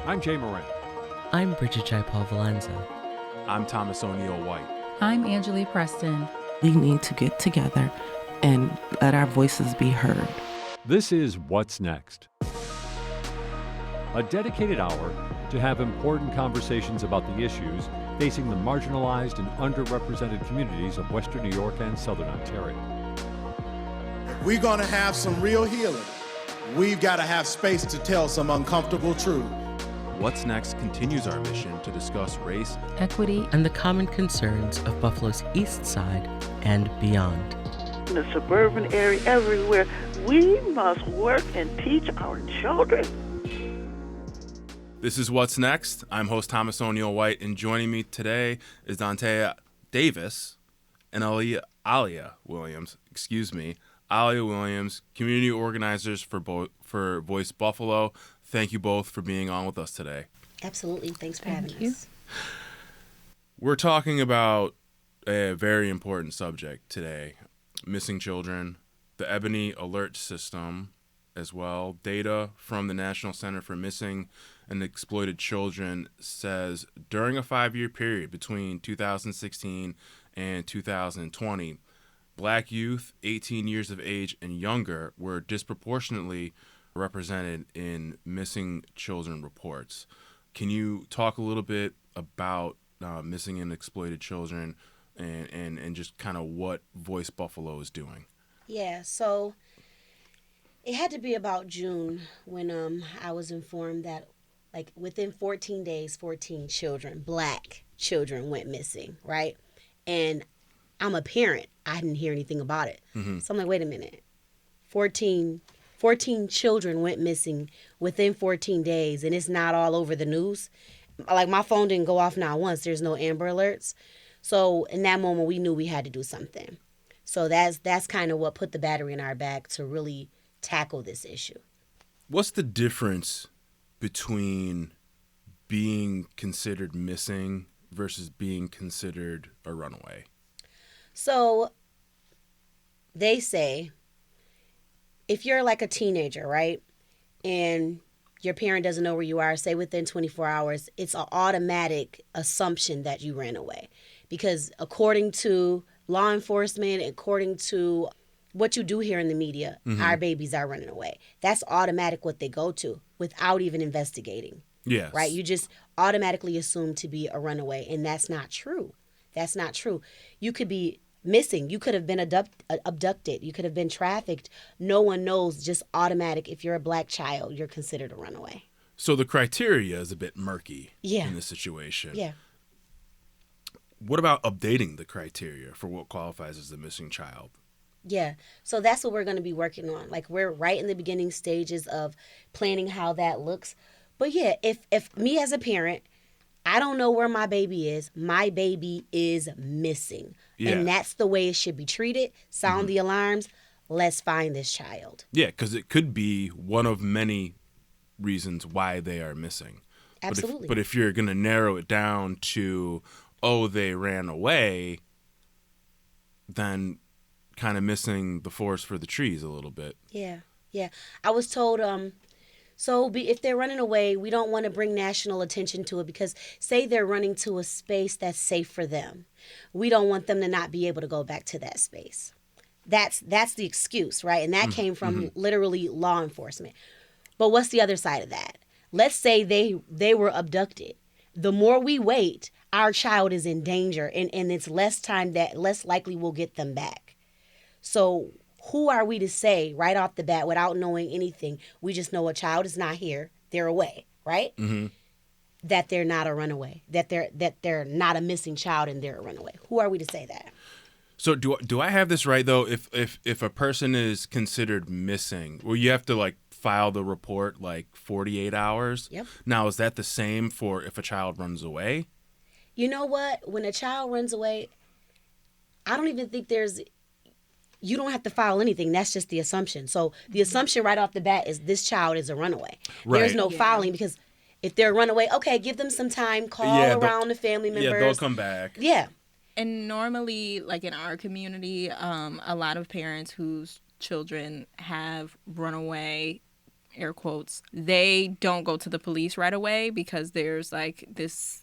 I'm Jay Moran. I'm Bridget Jaipal Valenza. I'm Thomas O'Neill White. I'm Angeli Preston. We need to get together and let our voices be heard. This is What's Next, a dedicated hour to have important conversations about the issues facing the marginalized and underrepresented communities of Western New York and Southern Ontario. We're going to have some real healing. We've got to have space to tell some uncomfortable truth. What's Next continues our mission to discuss race, Equity, and the common concerns of Buffalo's East Side and beyond. In the suburban area, everywhere, we must work and teach our children. This is What's Next. I'm host Thomas O'Neill White, and joining me today is Dontaya Davis and Alia Williams. Alia Williams, community organizers for Voice Buffalo. Thank you both for being on with us today. Absolutely. Thanks for having us. We're talking about a very important subject today, missing children, the Ebony Alert system as well. Data from the National Center for Missing and Exploited Children says during a 5-year period between 2016 and 2020, Black youth 18 years of age and younger were disproportionately represented in missing children reports. Can you talk a little bit about missing and exploited children and just kind of what Voice Buffalo is doing? Yeah, so it had to be about June when I was informed that like within 14 days, 14 children, Black children went missing, right? And I'm a parent. I didn't hear anything about it. Mm-hmm. So I'm like, wait a minute. 14 children went missing within 14 days, and it's not all over the news. Like, my phone didn't go off not once. There's no Amber Alerts. So in that moment, we knew we had to do something. So that's kind of what put the battery in our back to really tackle this issue. What's the difference between being considered missing versus being considered a runaway? So they say if you're like a teenager, right, and your parent doesn't know where you are, say within 24 hours, it's an automatic assumption that you ran away. Because according to law enforcement, according to what you do here in the media, our babies are running away. That's automatic what they go to without even investigating. Yes. Right? You just automatically assume to be a runaway, and that's not true. That's not true. You could be missing. You could have been abducted. You could have been trafficked. No one knows. Just automatic. If you're a Black child, you're considered a runaway. So the criteria is a bit murky in this situation. Yeah. What about updating the criteria for what qualifies as a missing child? Yeah. So that's what we're going to be working on. Like, we're right in the beginning stages of planning how that looks. But yeah, if me as a parent, I don't know where my baby is missing. Yeah. And that's the way it should be treated. Sound the alarms. Let's find this child. Yeah, because it could be one of many reasons why they are missing. Absolutely. But if you're going to narrow it down to, oh, they ran away, then kind of missing the forest for the trees a little bit. Yeah. I was told, if they're running away, we don't want to bring national attention to it because say they're running to a space that's safe for them. We don't want them to not be able to go back to that space. That's the excuse, right? And that came from literally law enforcement. But what's the other side of that? Let's say they were abducted. The more we wait, our child is in danger, and it's less likely we'll get them back. So who are we to say right off the bat without knowing anything? We just know a child is not here. They're away, right? Mm-hmm. That they're not a runaway. That they're not a missing child and they're a runaway. Who are we to say that? So do I have this right though? If a person is considered missing, well, you have to like file the report like 48 hours. Yep. Now, is that the same for if a child runs away? You know what? When a child runs away, I don't even think you don't have to file anything. That's just the assumption. So the assumption right off the bat is this child is a runaway. Right. There's no filing because if they're a runaway, okay, give them some time, call around the family members. Yeah, they'll come back. Yeah. And normally, like in our community, a lot of parents whose children have run away air quotes, they don't go to the police right away because there's like this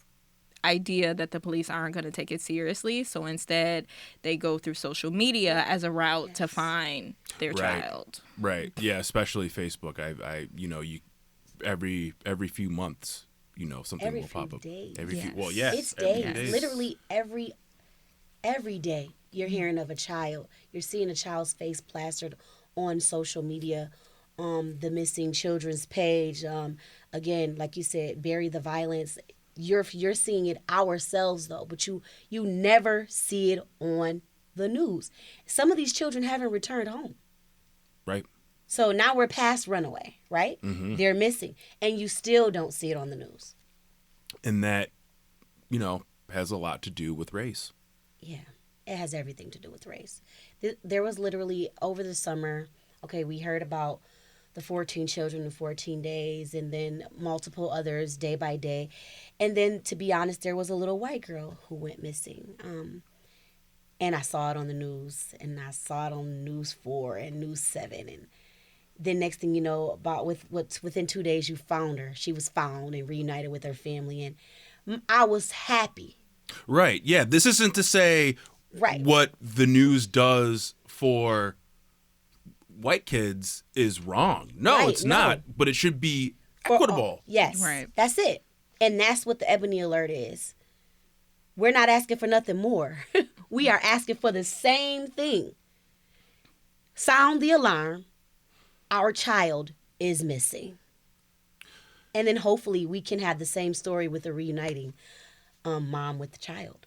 idea that the police aren't going to take it seriously. So instead, they go through social media as a route to find their child. Right. Yeah. Especially Facebook. I you every few months, something will pop up. Days. Every few. Well, It's days. Literally every day you're hearing of a child. You're seeing a child's face plastered on social media. The missing children's page. Again, like you said, bury the violence. You're seeing it ourselves though, but you never see it on the news. Some of these children haven't returned home. Right. So now we're past runaway, right? Mm-hmm. They're missing, and you still don't see it on the news. And that, has a lot to do with race. Yeah, it has everything to do with race. There was literally over the summer, we heard about the 14 children in 14 days, and then multiple others day by day. And then, to be honest, there was a little white girl who went missing. And I saw it on the news, and I saw it on News 4 and News 7. And then next thing you know, within 2 days, you found her. She was found and reunited with her family. And I was happy. Right. Yeah. This isn't to say what the news does for white kids is wrong. No, it's not. But it should be equitable. Yes. Right. That's it. And that's what the Ebony Alert is. We're not asking for nothing more. We are asking for the same thing. Sound the alarm. Our child is missing. And then hopefully we can have the same story with the reuniting mom with the child.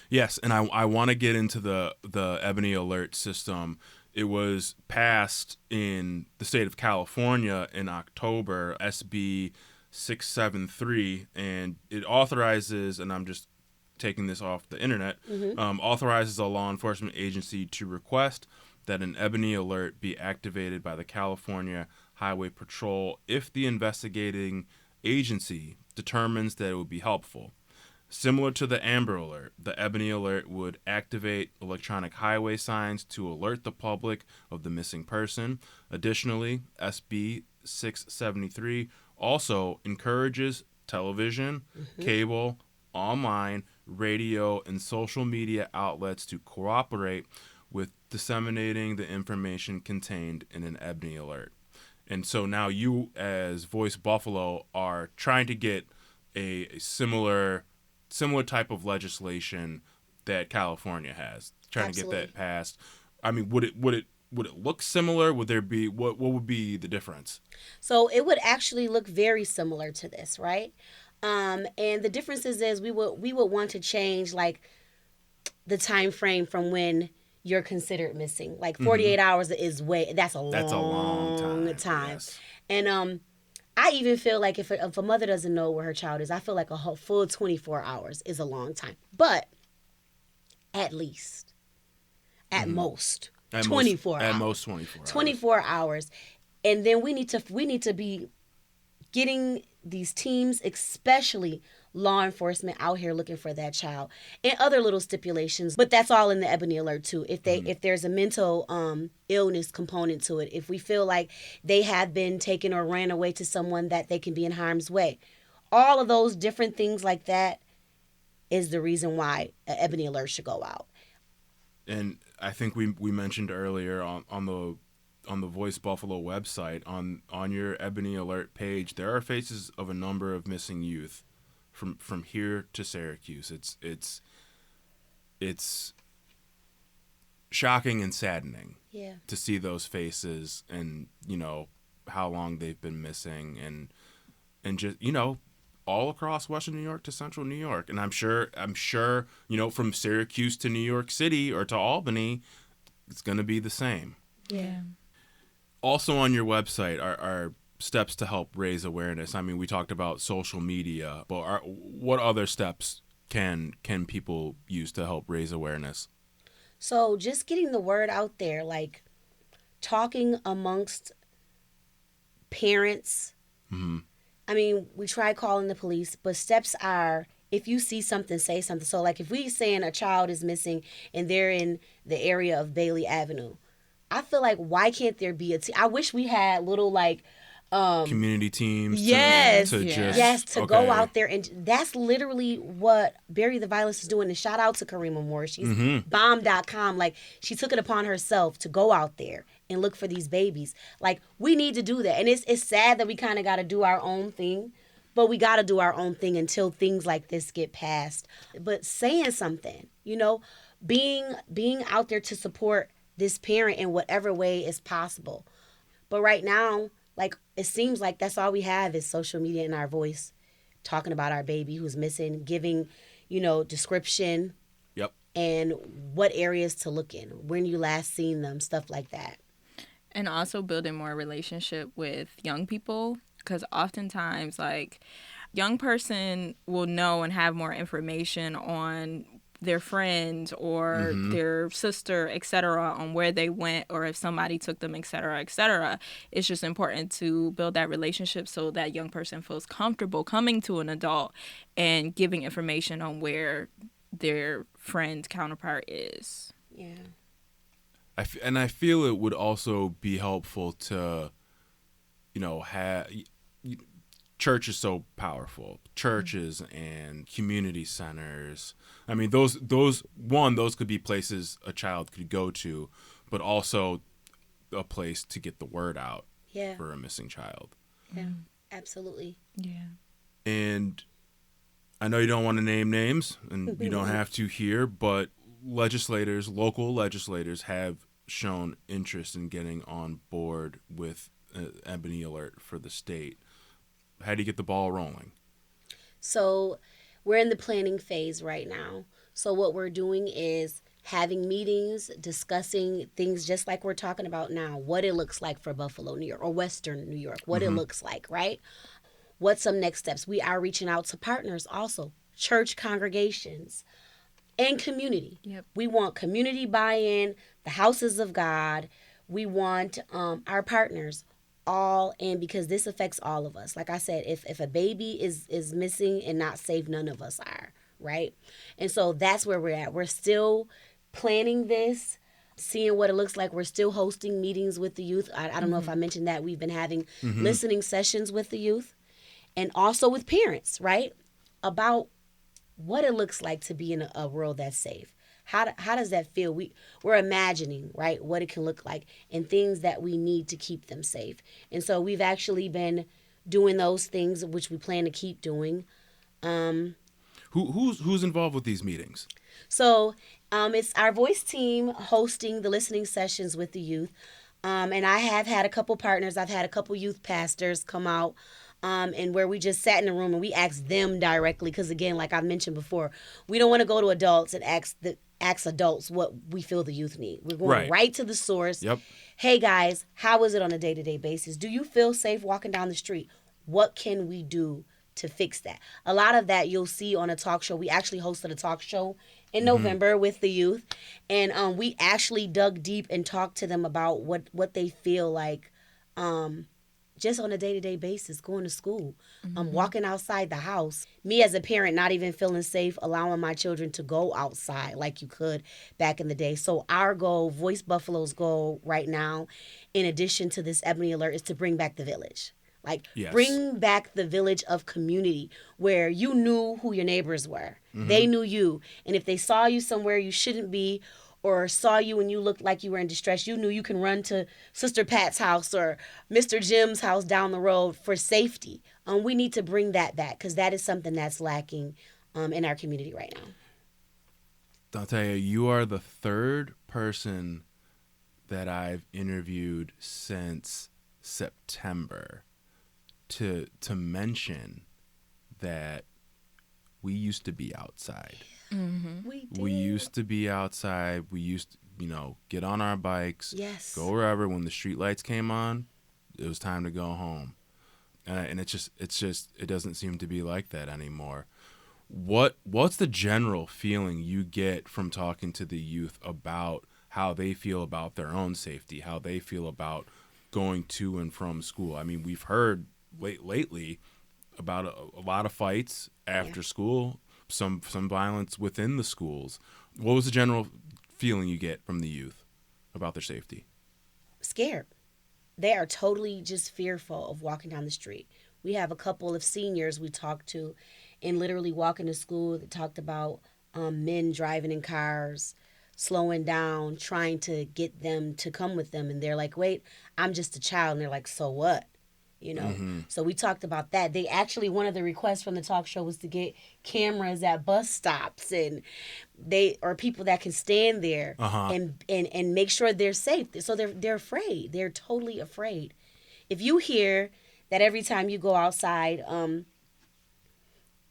Yes, and I want to get into the Ebony Alert system. It was passed in the state of California in October, SB 673, and it authorizes, and I'm just taking this off the internet, authorizes a law enforcement agency to request that an Ebony Alert be activated by the California Highway Patrol if the investigating agency determines that it would be helpful. Similar to the Amber Alert, the Ebony Alert would activate electronic highway signs to alert the public of the missing person. Additionally, SB 673 also encourages television, cable, online, radio, and social media outlets to cooperate with disseminating the information contained in an Ebony Alert. And so now you, as Voice Buffalo, are trying to get a similar type of legislation that California has, trying to get that passed. I mean, would it look similar? Would there be what would be the difference? So it would actually look very similar to this, right? And the difference is we would want to change like the time frame from when you're considered missing. Like 48 hours is that's a long time. Yes. And I even feel like if a mother doesn't know where her child is, I feel like a whole full 24 hours is a long time. But at least, at most, 24 hours. At most 24 hours. 24 hours. And then we need to be getting these teams, especially law enforcement, out here looking for that child, and other little stipulations. But that's all in the Ebony Alert too. If there's a mental illness component to it, if we feel like they have been taken or ran away to someone that they can be in harm's way, all of those different things like that is the reason why an Ebony Alert should go out. And I think we mentioned earlier on the Voice Buffalo website, on your Ebony Alert page, there are faces of a number of missing youth from here to Syracuse. It's shocking and saddening to see those faces, and how long they've been missing, and just all across Western New York to Central New York. And I'm sure from Syracuse to New York City or to Albany, it's going to be the same. Yeah. Also on your website are steps to help raise awareness. I mean, we talked about social media, but what other steps can people use to help raise awareness? So just getting the word out there, like talking amongst parents. Mm-hmm. I mean, we try calling the police, but steps are, if you see something, say something. So like if we saying a child is missing and they're in the area of Bailey Avenue, I feel like, why can't there be a team? I wish we had little like community teams. Yes, to Yeah. just to go out there, and that's literally what Bury the Violence is doing. And shout out to Karima Moore. She's bomb.com. Like, she took it upon herself to go out there and look for these babies. Like, we need to do that. And it's sad that we kind of got to do our own thing, but we got to do our own thing until things like this get passed. But saying something, being out there to support this parent in whatever way is possible. But right now, like, it seems like that's all we have is social media and our voice, talking about our baby who's missing, giving, description. Yep. And what areas to look in, when you last seen them, stuff like that. And also building more relationship with young people, because oftentimes, like, young person will know and have more information on their friend or their sister, etc., on where they went or if somebody took them, etc., etc. It's just important to build that relationship so that young person feels comfortable coming to an adult and giving information on where their friend counterpart is. Yeah. I feel it would also be helpful to, have church is so powerful. Churches and community centers. I mean, those could be places a child could go to, but also a place to get the word out for a missing child. Yeah, absolutely. Yeah. And I know you don't want to name names, and you don't have to here, but local legislators have shown interest in getting on board with Ebony Alert for the state. How do you get the ball rolling? So we're in the planning phase right now. So what we're doing is having meetings, discussing things just like we're talking about now, what it looks like for Buffalo, New York, or Western New York, what it looks like, right? What's some next steps? We are reaching out to partners also, church congregations, and community. Yep. We want community buy-in, the houses of God. We want our partners all in, because this affects all of us. Like I said, if a baby is missing and not safe, none of us are, right? And so that's where we're at. We're still planning this, seeing what it looks like. We're still hosting meetings with the youth. I don't know if I mentioned that. We've been having listening sessions with the youth and also with parents, right? About what it looks like to be in a world that's safe. How does that feel? We're imagining, right, what it can look like and things that we need to keep them safe. And so we've actually been doing those things, which we plan to keep doing. Who's involved with these meetings? So it's our voice team hosting the listening sessions with the youth. And I have had a couple partners. I've had a couple youth pastors come out. And where we just sat in the room and we asked them directly, because again, like I mentioned before, we don't want to go to adults and ask adults what we feel the youth need. We're going right to the source. Yep. Hey guys, how is it on a day-to-day basis? Do you feel safe walking down the street? What can we do to fix that? A lot of that you'll see on a talk show. We actually hosted a talk show in November with the youth, and we actually dug deep and talked to them about what they feel like just on a day-to-day basis, going to school, walking outside the house. Me as a parent not even feeling safe, allowing my children to go outside like you could back in the day. So our goal, Voice Buffalo's goal right now, in addition to this Ebony Alert, is to bring back the village. Like, bring back the village of community where you knew who your neighbors were. They knew you. And if they saw you somewhere you shouldn't be, or saw you and you looked like you were in distress, you knew you can run to Sister Pat's house or Mr. Jim's house down the road for safety. We need to bring that back, because that is something that's lacking in our community right now. Dontaya, you are the third person that I've interviewed since September to mention that we used to be outside. We used to be outside. We used to, get on our bikes, go wherever. When the street lights came on, it was time to go home. And it doesn't seem to be like that anymore. What's the general feeling you get from talking to the youth about how they feel about their own safety, how they feel about going to and from school? I mean, we've heard lately about a lot of fights after school, some violence within the schools. What was the general feeling you get from the youth about their safety? Scared. they are totally just fearful of walking down the street. We have a couple of seniors we talked to and literally walking to school that talked about men driving in cars, slowing down, trying to get them to come with them. And they're like, wait, I'm just a child. And they're like, so what? You know? So we talked about that. They actually, one of the requests from the talk show was to get cameras at bus stops and or people that can stand there and make sure they're safe. So they're afraid. They're totally afraid. If you hear that every time you go outside,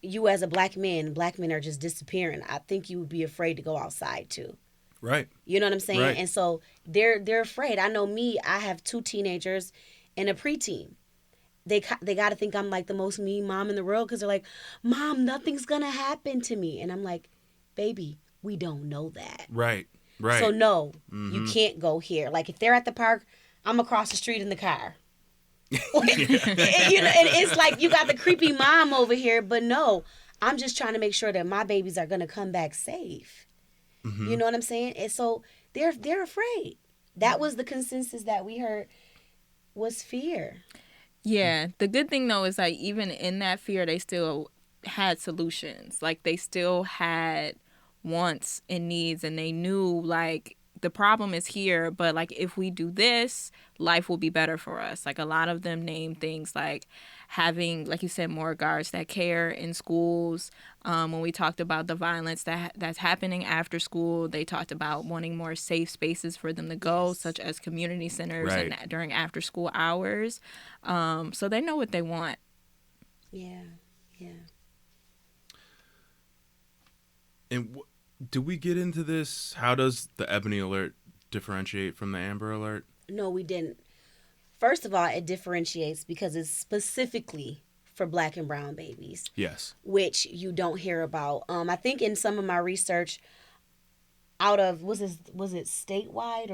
you as a black men are just disappearing, I think you would be afraid to go outside too. Right. You know what I'm saying? Right. And so they're afraid. I know me, I have 2 teenagers and a preteen. They got to think I'm like the most mean mom in the world because they're like, Mom, nothing's going to happen to me. And I'm like, baby, we don't know that. Right. Right. So no, you can't go here. Like if they're at the park, I'm across the street in the car. You know, and it's like you got the creepy mom over here, but no, I'm just trying to make sure that my babies are going to come back safe. You know what I'm saying? And so they're afraid. That was the consensus that we heard was fear. Yeah. The good thing, though, is like even in that fear, they still had solutions. Like they still had wants and needs, and they knew like the problem is here, but like if we do this, life will be better for us. Like a lot of them named things like having, like you said, more guards that care in schools. When we talked about the violence that's happening after school, they talked about wanting more safe spaces for them to go, such as community centers and during after school hours. So they know what they want. Yeah. And do we get into this? How does the Ebony Alert differentiate from the Amber Alert? No, we didn't. First of all, it differentiates because it's specifically for black and brown babies. Yes. Which you don't hear about. I think in some of my research, out of was it statewide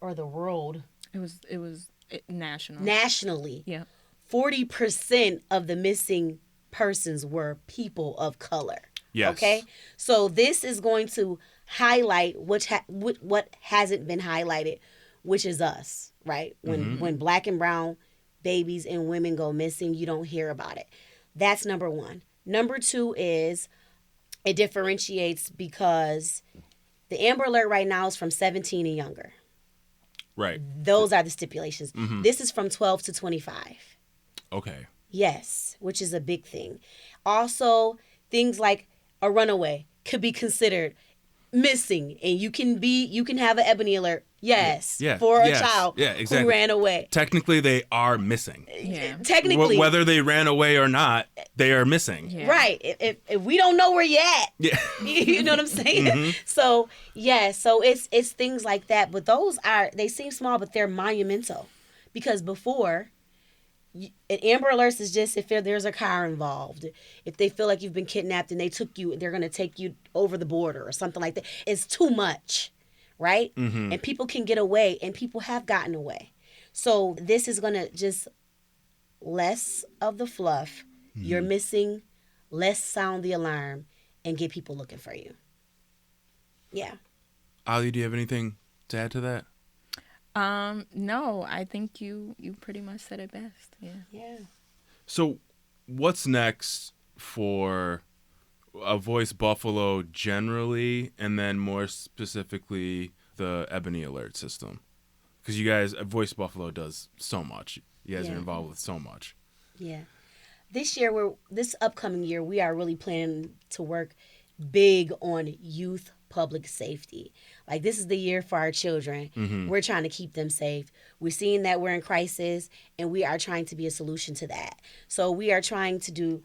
or the world? It was national. Nationally. Yeah. 40% of the missing persons were people of color. Yes. Okay? So this is going to highlight what hasn't been highlighted, which is us, right? When black and brown babies and women go missing, you don't hear about it. That's number one. Number two is it differentiates because the Amber Alert right now is from 17 and younger. Right. Those are the stipulations. This is from 12 to 25. Okay. Yes, which is a big thing. Also, things like a runaway could be considered missing, and you can have an Ebony Alert. Yes, for a child who ran away. Technically, they are missing. Yeah. Technically, whether they ran away or not, they are missing. Yeah. Right. If we don't know where you're at, you know what I'm saying. So so it's things like that. But they seem small, but they're monumental, because before. An Amber Alert is just if there's a car involved, if they feel like you've been kidnapped and they're going to take you over the border or something like that. It's too much, right? And people can get away, and people have gotten away. So this is going to just less of the fluff. You're missing, less sound the alarm, and get people looking for you. Yeah. Ali, do you have anything to add to that? No, I think you pretty much said it best. Yeah. So what's next for a Voice Buffalo generally, and then more specifically the Ebony Alert system? Because you guys, Voice Buffalo does so much. You guys are involved with so much. Yeah. This upcoming year, we are really planning to work big on youth public safety. Like, this is the year for our children. We're trying to keep them safe. We're seeing that we're in crisis, and we are trying to be a solution to that. So we are trying to do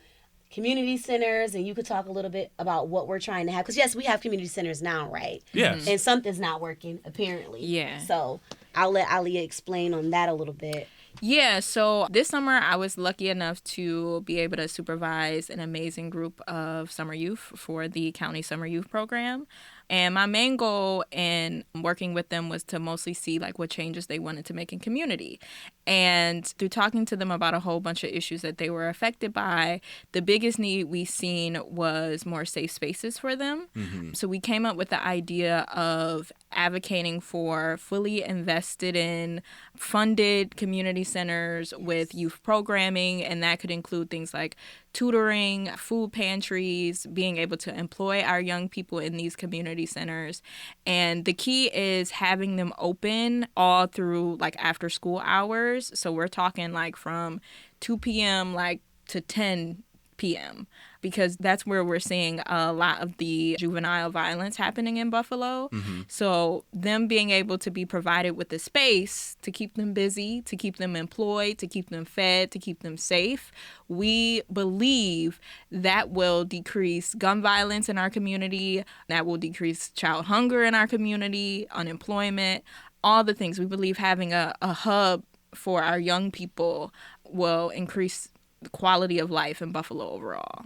community centers, and you could talk a little bit about what we're trying to have. Because, yes, we have community centers now, right? Yes. And something's not working, apparently. Yeah. So I'll let Alia explain on that a little bit. Yeah, so this summer I was lucky enough to be able to supervise an amazing group of summer youth for the county summer youth program. And my main goal in working with them was to mostly see like what changes they wanted to make in community. And through talking to them about a whole bunch of issues that they were affected by, the biggest need we seen was more safe spaces for them. So we came up with the idea of advocating for fully invested in funded community centers with youth programming, and that could include things like tutoring, food pantries, being able to employ our young people in these community centers. And the key is having them open all through like after school hours. So we're talking like from 2 p.m. like to 10 p.m. because that's where we're seeing a lot of the juvenile violence happening in Buffalo. So them being able to be provided with the space to keep them busy, to keep them employed, to keep them fed, to keep them safe, we believe that will decrease gun violence in our community, that will decrease child hunger in our community, unemployment, all the things. We believe having a hub for our young people will increase the quality of life in Buffalo overall.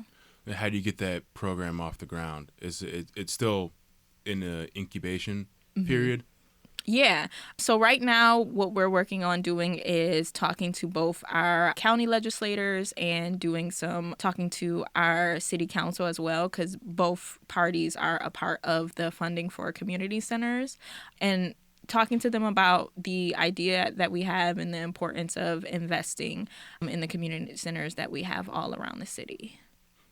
How do you get that program off the ground? Is it's still in the incubation period? Yeah. So right now, what we're working on doing is talking to both our county legislators and doing some talking to our city council as well, because both parties are a part of the funding for community centers, and talking to them about the idea that we have and the importance of investing in the community centers that we have all around the city.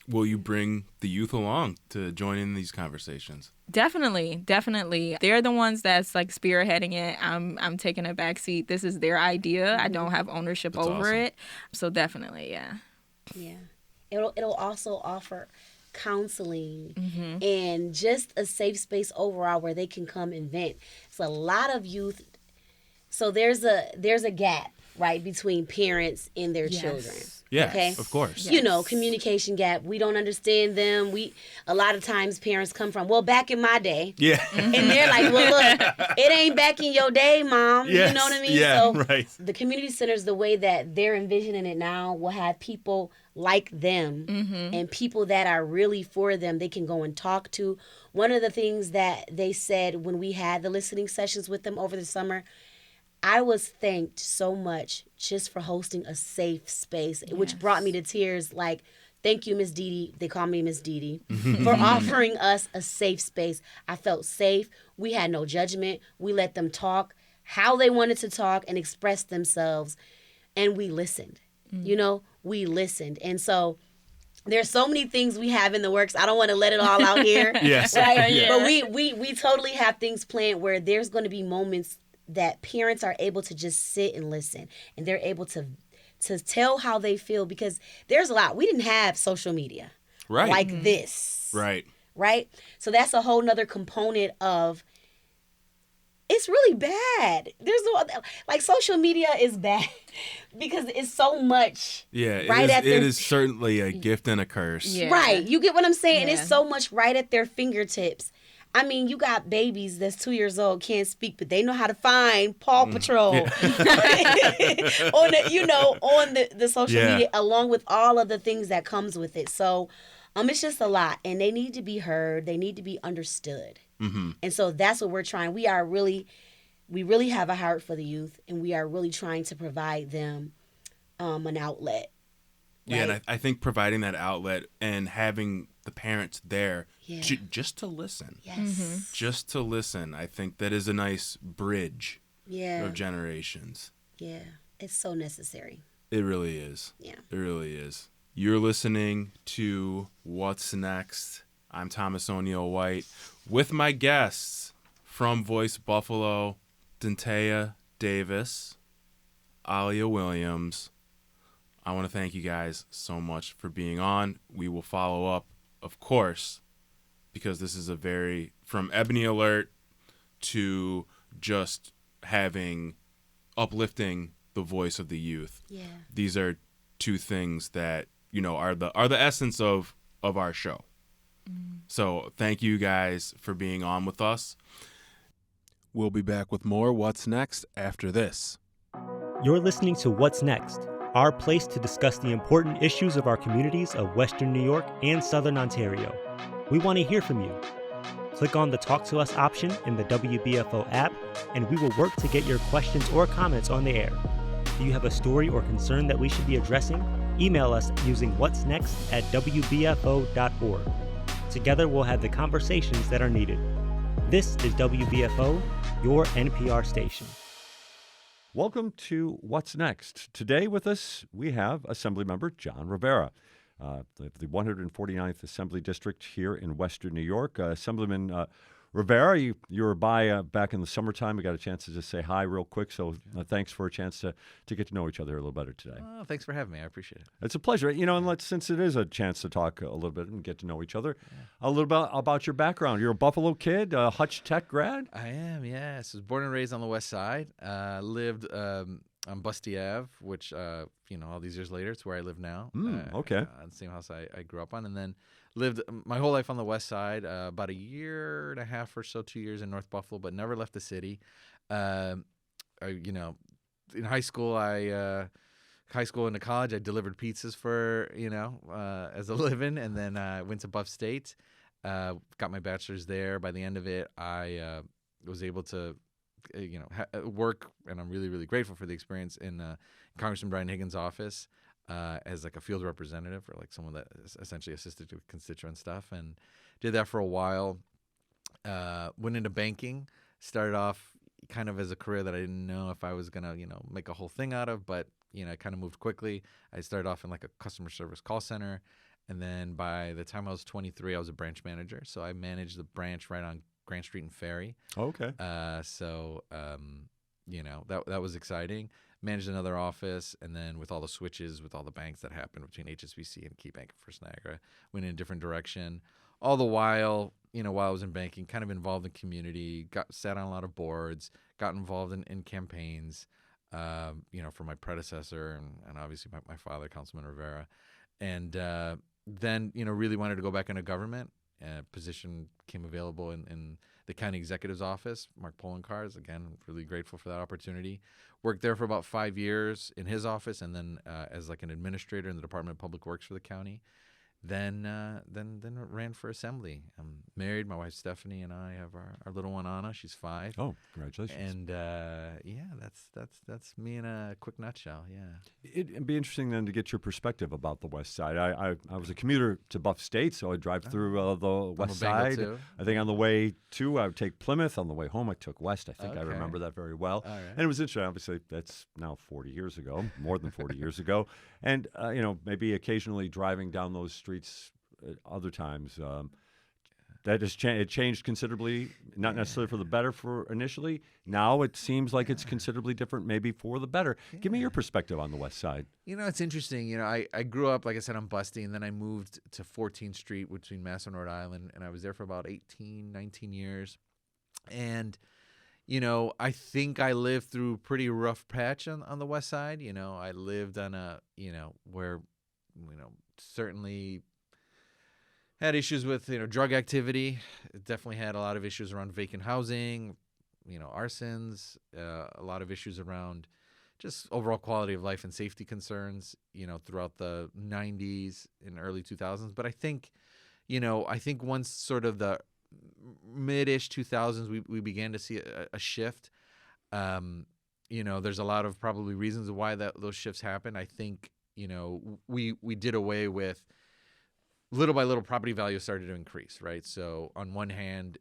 Will you bring the youth along to join in these conversations? Definitely. They're the ones that's like spearheading it. I'm taking a back seat. This is their idea. I don't have ownership That's over awesome. it. So definitely, yeah. Yeah. It'll also offer counseling and just a safe space overall where they can come and vent. It's a lot of youth. So there's a gap, right, between parents and their children. Yeah, okay? of course. You know, communication gap. We don't understand them. A lot of times parents come from, well, back in my day. Yeah. And they're like, well, look, it ain't back in your day, Mom. Yes. You know what I mean? Yeah, so right. the community centers, the way that they're envisioning it now, will have people like them and people that are really for them they can go and talk to. One of the things that they said when we had the listening sessions with them over the summer, I was thanked so much just for hosting a safe space, which brought me to tears. Like, thank you, Miss Dee Dee. They call me Miss Dee Dee for offering us a safe space. I felt safe. We had no judgment. We let them talk how they wanted to talk and express themselves, and we listened. You know, we listened. And so there's so many things we have in the works. I don't want to let it all out here. Yes. Right? Yeah. But we totally have things planned where there's going to be moments that parents are able to just sit and listen, and they're able to tell how they feel, because there's a lot. We didn't have social media like this. Right? So that's a whole nother component of, it's really bad. There's no, like, social media is bad because it's so much. Yeah, it is certainly a gift and a curse. Yeah. Right. You get what I'm saying? And Yeah. it's so much right at their fingertips. I mean, you got babies that's 2 years old, can't speak, but they know how to find Paw Patrol on the social media, along with all of the things that comes with it. So it's just a lot, and they need to be heard. They need to be understood. And so that's what we're trying. We really have a heart for the youth, and we are really trying to provide them an outlet. Yeah, Right? and I think providing that outlet and having the parents there Yeah. just to listen. Yes. Just to listen. I think that is a nice bridge Yeah. of generations. Yeah. It's so necessary. It really is. Yeah. It really is. You're listening to What's Next. I'm Thomas O'Neill White with my guests from Voice Buffalo, Dontaya Davis, Alia Williams. I want to thank you guys so much for being on. We will follow up, of course, because this is from Ebony Alert to just uplifting the voice of the youth. Yeah. These are two things that, are the essence of our show. So thank you guys for being on with us. We'll be back with more What's Next after this. You're listening to What's Next, our place to discuss the important issues of our communities of Western New York and Southern Ontario. We want to hear from you. Click on the Talk to Us option in the WBFO app, and we will work to get your questions or comments on the air. Do you have a story or concern that we should be addressing? Email us using whatsnext@wbfo.org. Together, we'll have the conversations that are needed. This is WBFO, your NPR station. Welcome to What's Next. Today with us, we have Assemblymember Jon Rivera, the 149th Assembly District here in Western New York. Assemblyman Rivera, you were by back in the summertime. We got a chance to just say hi real quick, so thanks for a chance to get to know each other a little better today. Oh, thanks for having me. I appreciate it. It's a pleasure. And since it is a chance to talk a little bit and get to know each other, a little bit about your background. You're a Buffalo kid, a Hutch Tech grad? I am, yes. I was born and raised on the West Side. Lived on Busty Ave, which, all these years later, it's where I live now. Okay. The same house I grew up on. And then lived my whole life on the West Side, about a year and a half or so, 2 years in North Buffalo, but never left the city. In high school, into college, I delivered pizzas for, as a living. And then I went to Buff State, got my bachelor's there. By the end of it, I was able to work, and I'm really, really grateful for the experience in Congressman Brian Higgins' office as like a field representative, or like someone that essentially assisted with constituent stuff, and did that for a while. Went into banking, started off kind of as a career that I didn't know if I was gonna, make a whole thing out of, but I kind of moved quickly. I started off in like a customer service call center, and then by the time I was 23, I was a branch manager. So I managed the branch right on Grant Street and Ferry. Okay. That was exciting. Managed another office, and then with all the switches, with all the banks that happened between HSBC and KeyBank and First Niagara, went in a different direction. All the while, while I was in banking, kind of involved in community, sat on a lot of boards, got involved in campaigns, for my predecessor and obviously my father, Councilman Rivera. And then, really wanted to go back into government. Position came available in the county executive's office. Mark Polenkars, again, really grateful for that opportunity. Worked there for about 5 years in his office, and then as like an administrator in the Department of Public Works for the county. Then ran for assembly. I'm married. My wife Stephanie and I have our little one Anna. She's 5. Oh, congratulations! And that's me in a quick nutshell. Yeah. It'd be interesting then to get your perspective about the West Side. I was a commuter to Buff State, so I'd drive through the West Side. Too. I think on the way to, I would take Plymouth. On the way home, I took West. I think I Okay. remember that very well. All right. And it was interesting. Obviously, that's now 40 years ago, more than 40 years ago. And maybe occasionally driving down those streets at other times. That has it changed considerably, not necessarily for the better for initially. Now it seems like it's considerably different, maybe for the better. Give me your perspective on the West Side. It's interesting. I grew up, like I said, on Busty, and then I moved to 14th Street between Mass and Rhode Island, and I was there for about 18, 19 years. And, I think I lived through a pretty rough patch on the West Side. I lived on a, where, certainly had issues with, drug activity. It definitely had a lot of issues around vacant housing, arsons, a lot of issues around just overall quality of life and safety concerns, throughout the 90s and early 2000s. But I think once sort of the mid-ish 2000s, we began to see a shift. There's a lot of probably reasons why those shifts happened. I think, we did away with, little by little, property values started to increase, right? So on one hand,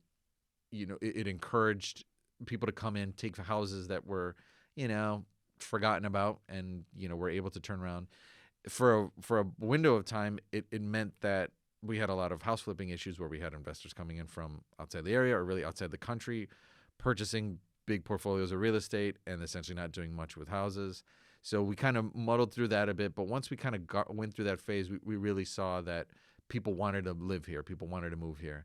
it encouraged people to come in, take houses that were, forgotten about, and, were able to turn around. For a window of time, it meant that we had a lot of house flipping issues where we had investors coming in from outside the area or really outside the country, purchasing big portfolios of real estate and essentially not doing much with houses. So we kind of muddled through that a bit. But once we kind of went through that phase, we really saw that people wanted to live here. People wanted to move here.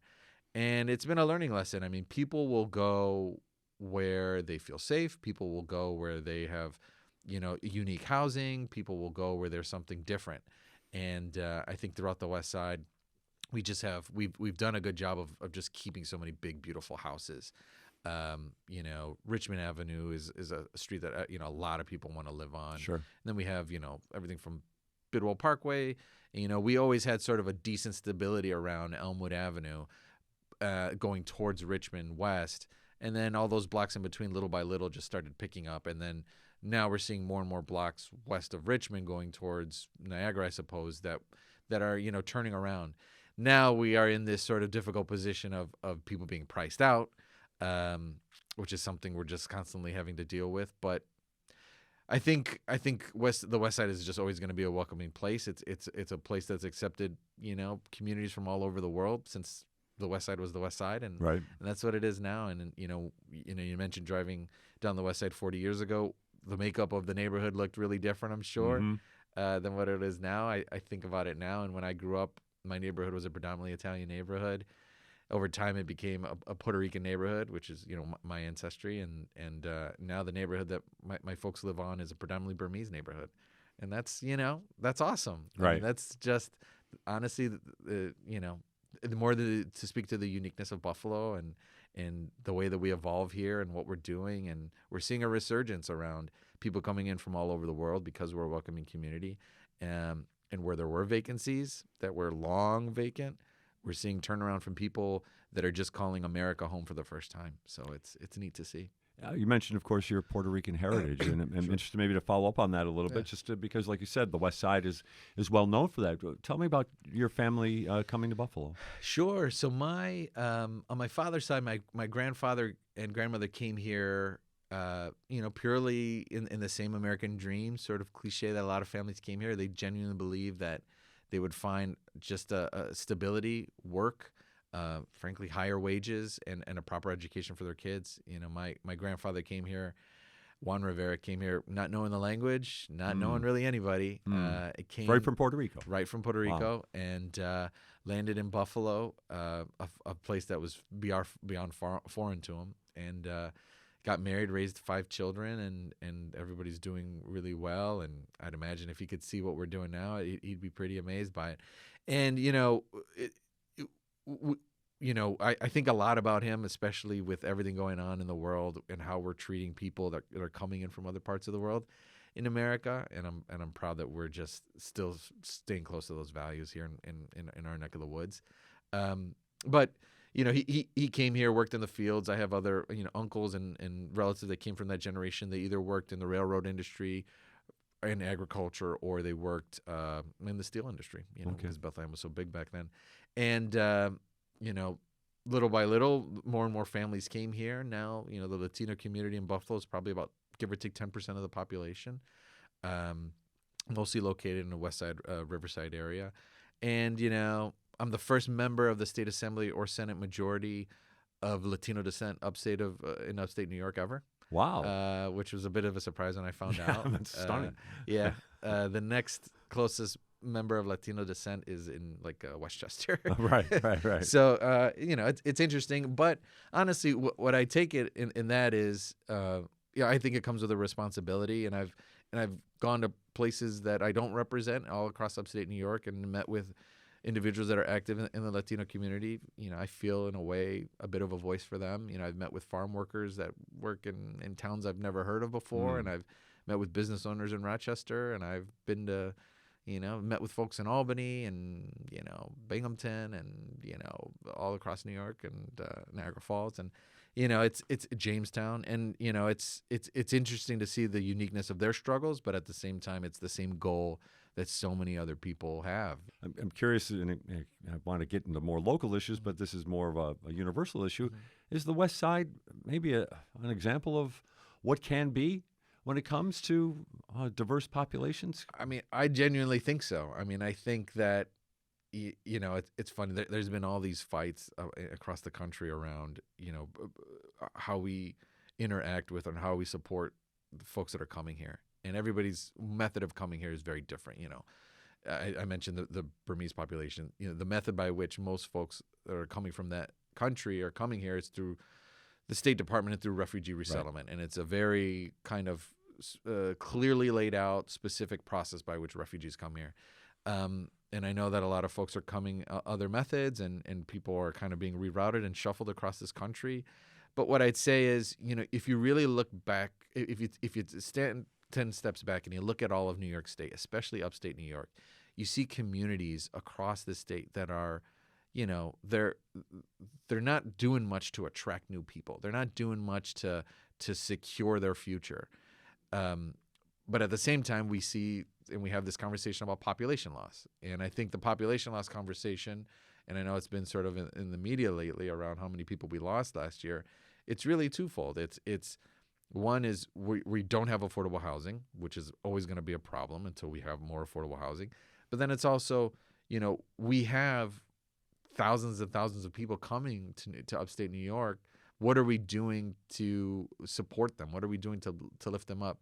And it's been a learning lesson. I mean, people will go where they feel safe. People will go where they have, unique housing. People will go where there's something different. And I think throughout the West Side, we've done a good job of just keeping so many big, beautiful houses. Richmond Avenue is a street that, a lot of people want to live on. Sure. And then we have, everything from Bidwell Parkway. We always had sort of a decent stability around Elmwood Avenue. going towards Richmond West. And then all those blocks in between, little by little, just started picking up. And then now we're seeing more and more blocks west of Richmond going towards Niagara, I suppose, that are, you know, turning around. Now we are in this sort of difficult position of people being priced out, which is something we're just constantly having to deal with. But I think the West Side is just always going to be a welcoming place. It's a place that's accepted, you know, communities from all over the world since the West Side was the West Side, and that's what it is now. And you mentioned driving down the West Side 40 years ago. The makeup of the neighborhood looked really different, I'm sure, than what it is now. I think about it now, and when I grew up, my neighborhood was a predominantly Italian neighborhood. Over time, it became a Puerto Rican neighborhood, which is, you know, my ancestry, and now the neighborhood that my folks live on is a predominantly Burmese neighborhood, and that's, you know, that's awesome. I mean, that's just honestly, you know, the more to speak to the uniqueness of Buffalo and the way that we evolve here and what we're doing, and we're seeing a resurgence around people coming in from all over the world because we're a welcoming community, and where there were vacancies that were long vacant, we're seeing turnaround from people that are just calling America home for the first time. So it's neat to see. You mentioned, of course, your Puerto Rican heritage, and I'm interested maybe to follow up on that a little bit, because, like you said, the West Side is well known for that. Tell me about your family coming to Buffalo. Sure. So on my father's side, my grandfather and grandmother came here, you know, purely in the same American dream, sort of cliche that a lot of families came here. They genuinely believed that they would find just a stability, work, frankly, higher wages and a proper education for their kids. You know, my grandfather came here, Jon Rivera came here not knowing the language, not knowing really anybody. It came right from Puerto Rico. Right from Puerto Rico, and landed in Buffalo, a place that was beyond foreign to him, and got married, raised 5 children, and everybody's doing really well. And I'd imagine if he could see what we're doing now, he'd be pretty amazed by it. And, you know, I think a lot about him, especially with everything going on in the world and how we're treating people that are coming in from other parts of the world in America. And I'm proud that we're just still staying close to those values here in our neck of the woods. But you know, he came here, worked in the fields. I have other, you know, uncles and relatives that came from that generation. They either worked in the railroad industry, in agriculture, or they worked in the steel industry, you know, because Bethlehem was so big back then. And, you know, little by little, more and more families came here. Now, you know, the Latino community in Buffalo is probably about, give or take, 10% of the population, mostly located in the West Side, Riverside area. And, you know, I'm the first member of the state assembly or Senate majority of Latino descent in upstate New York ever. Wow. Which was a bit of a surprise when I found out. That's stunning. The next closest member of Latino descent is in like Westchester. Right. So, you know, it's interesting. But honestly, what I take it in that is, I think it comes with a responsibility. And I've gone to places that I don't represent all across upstate New York and met with individuals that are active in the Latino community. You know, I feel in a way a bit of a voice for them. You know, I've met with farm workers that work in towns I've never heard of before, and I've met with business owners in Rochester, and I've been to, you know, met with folks in Albany and, you know, Binghamton and, you know, all across New York and Niagara Falls, and, you know, it's Jamestown, and, you know, it's interesting to see the uniqueness of their struggles, but at the same time, it's the same goal that so many other people have. I'm curious, and I want to get into more local issues, but this is more of a universal issue. Is the West Side maybe an example of what can be when it comes to diverse populations? I mean, I genuinely think so. I mean, I think that, you know, it's funny. There's been all these fights across the country around, you know, how we interact with and how we support the folks that are coming here. And everybody's method of coming here is very different. You know, I mentioned the Burmese population. You know, the method by which most folks that are coming from that country are coming here is through the State Department and through refugee resettlement. Right. And it's a very kind of clearly laid out, specific process by which refugees come here. And I know that a lot of folks are coming other methods, and people are kind of being rerouted and shuffled across this country. But what I'd say is, you know, if you really look back, if you stand 10 steps back and you look at all of New York State, especially upstate New York, you see communities across the state that are, they're not doing much to attract new people. They're not doing much to secure their future. But at the same time, we see and we have this conversation about population loss. And I think the population loss conversation, and I know it's been sort of in the media lately around how many people we lost last year, it's really twofold. It's one is we don't have affordable housing, which is always going to be a problem until we have more affordable housing. But then it's also, we have thousands and thousands of people coming to upstate New York. What are we doing to support them? What are we doing to lift them up?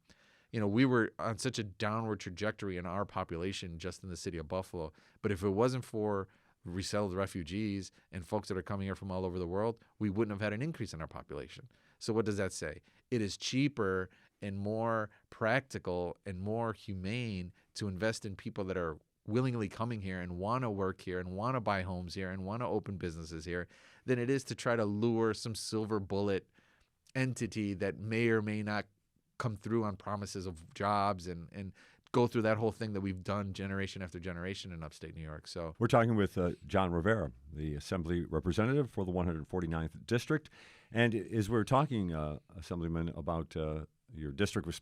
We were on such a downward trajectory in our population just in the city of Buffalo. But if it wasn't for resettled refugees and folks that are coming here from all over the world, we wouldn't have had an increase in our population. So what does that say? It is cheaper and more practical and more humane to invest in people that are willingly coming here and want to work here and want to buy homes here and want to open businesses here than it is to try to lure some silver bullet entity that may or may not come through on promises of jobs and go through that whole thing that we've done generation after generation in upstate New York. So we're talking with Jon Rivera, the Assembly Representative for the 149th District. And as we're talking, Assemblyman, about your district was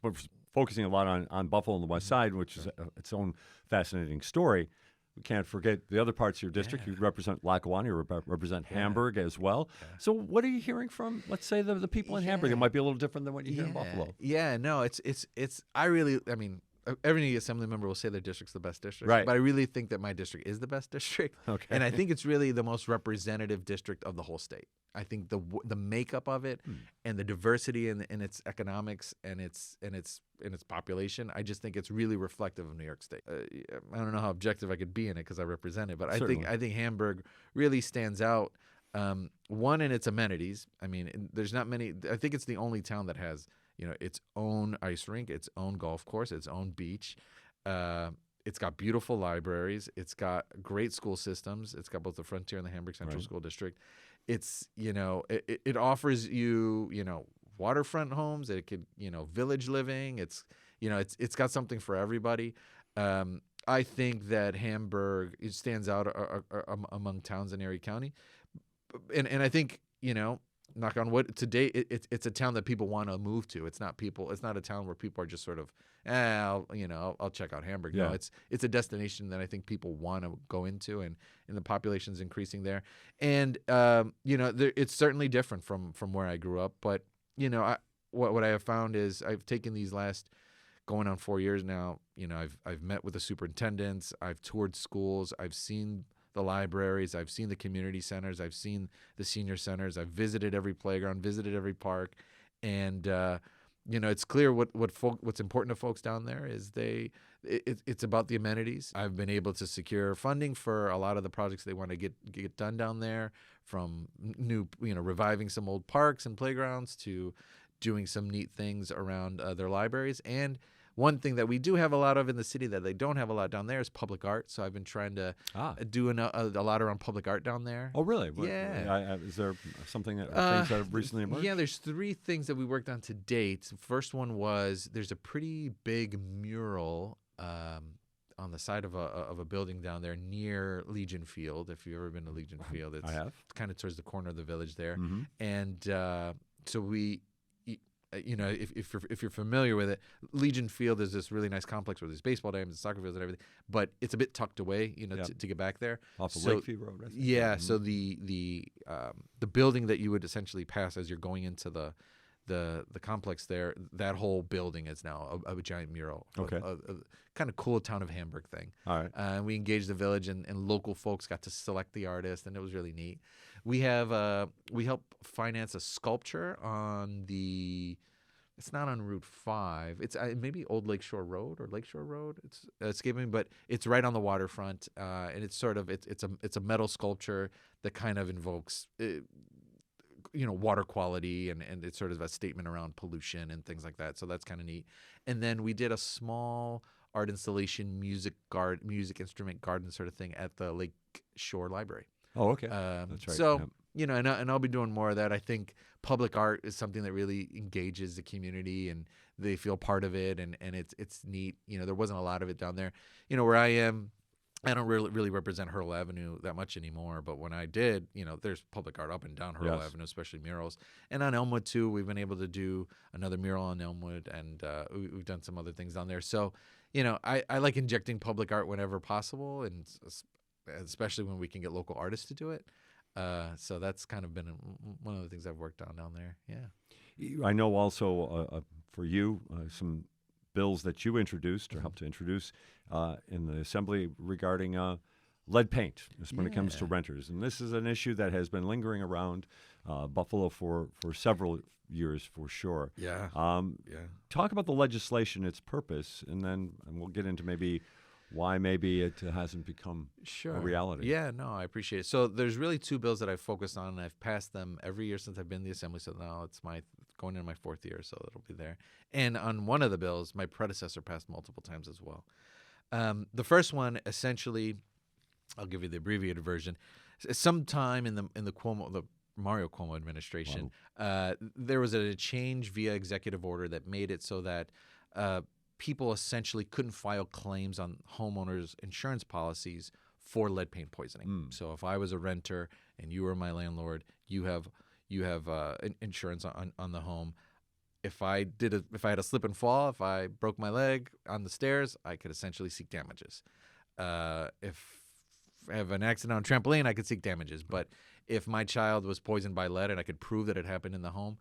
focusing a lot on Buffalo on the west side, which is its own fascinating story. We can't forget the other parts of your district. You represent Lackawanna, you represent Hamburg as well. Yeah. So what are you hearing from, let's say, the people in Hamburg? It might be a little different than what you hear in Buffalo. Yeah, no, I mean, every assembly member will say their district's the best district. Right. But I really think that my district is the best district. Okay. And I think it's really the most representative district of the whole state. I think the makeup of it and the diversity in its economics and its population, I just think it's really reflective of New York State. I don't know how objective I could be in it because I represent it, but I think Hamburg really stands out. One, in its amenities. I mean, there's not many. I think it's the only town that has its own ice rink, its own golf course, its own beach. It's got beautiful libraries. It's got great school systems. It's got both the Frontier and the Hamburg Central School District. It's, it offers you, waterfront homes. It could, village living. It's got something for everybody. I think that Hamburg stands out among towns in Erie County. And I think, knock on wood, today it's a town that people want to move to. It's not a town where people are just sort of, I'll check out Hamburg. Yeah. No, it's a destination that I think people want to go into, and the population's increasing there. And it's certainly different from where I grew up. But what I have found is I've taken these last going on 4 years now. I've met with the superintendents. I've toured schools. I've seen the libraries. I've seen the community centers. I've seen the senior centers. I've visited every playground, visited every park, and it's clear what's important to folks down there is it's about the amenities. I've been able to secure funding for a lot of the projects they want to get done down there, from new reviving some old parks and playgrounds to doing some neat things around their libraries. And one thing that we do have a lot of in the city that they don't have a lot down there is public art. So I've been trying to do a lot around public art down there. Oh, really? Yeah. Is there something things that have recently emerged? Yeah, there's 3 things that we worked on to date. First one was there's a pretty big mural on the side of a building down there near Legion Field. If you've ever been to Legion Field, I have. It's kind of towards the corner of the village there. Mm-hmm. And so we. If you're familiar with it, Legion Field is this really nice complex where there's baseball diamonds and soccer fields and everything, but it's a bit tucked away, to get back there. Off of Lakeview Road, I think. Yeah. Mm-hmm. So the building that you would essentially pass as you're going into the complex there, that whole building is now a giant mural. Okay. A kind of cool town of Hamburg thing. All right. And we engaged the village, and local folks got to select the artist, and it was really neat. We have we help finance a sculpture on it's not on Route 5. It's maybe Old Lakeshore Road or Lakeshore Road. It's escaping me, but it's right on the waterfront, and it's sort of it's a metal sculpture that kind of invokes water quality, and it's sort of a statement around pollution and things like that. So that's kind of neat. And then we did a small art installation, music instrument garden sort of thing at the Lakeshore Library. Oh, okay. That's right. So, and I'll be doing more of that. I think public art is something that really engages the community, and they feel part of it, and it's neat. There wasn't a lot of it down there. Where I am, I don't really represent Hurl Avenue that much anymore, but when I did, there's public art up and down Hurl Avenue, especially murals. And on Elmwood, too, we've been able to do another mural on Elmwood, and we've done some other things down there. So, I like injecting public art whenever possible, and especially when we can get local artists to do it. So that's kind of been one of the things I've worked on down there, yeah. I know also for you, some bills that you introduced or helped to introduce in the Assembly regarding lead paint when it comes to renters. And this is an issue that has been lingering around Buffalo for several years for sure. Yeah. Talk about the legislation, its purpose, and we'll get into maybe why maybe it hasn't become a reality. Yeah, no, I appreciate it. So there's really two bills that I've focused on, and I've passed them every year since I've been in the Assembly. So now it's going into my 4th year, so it'll be there. And on one of the bills, my predecessor passed multiple times as well. The first one, essentially, I'll give you the abbreviated version. Sometime in the Mario Cuomo administration, there was a change via executive order that made it so that people essentially couldn't file claims on homeowners' insurance policies for lead paint poisoning. So if I was a renter and you were my landlord, you have insurance on the home. If I had a slip and fall, if I broke my leg on the stairs, I could essentially seek damages. If I have an accident on a trampoline, I could seek damages. But if my child was poisoned by lead and I could prove that it happened in the home,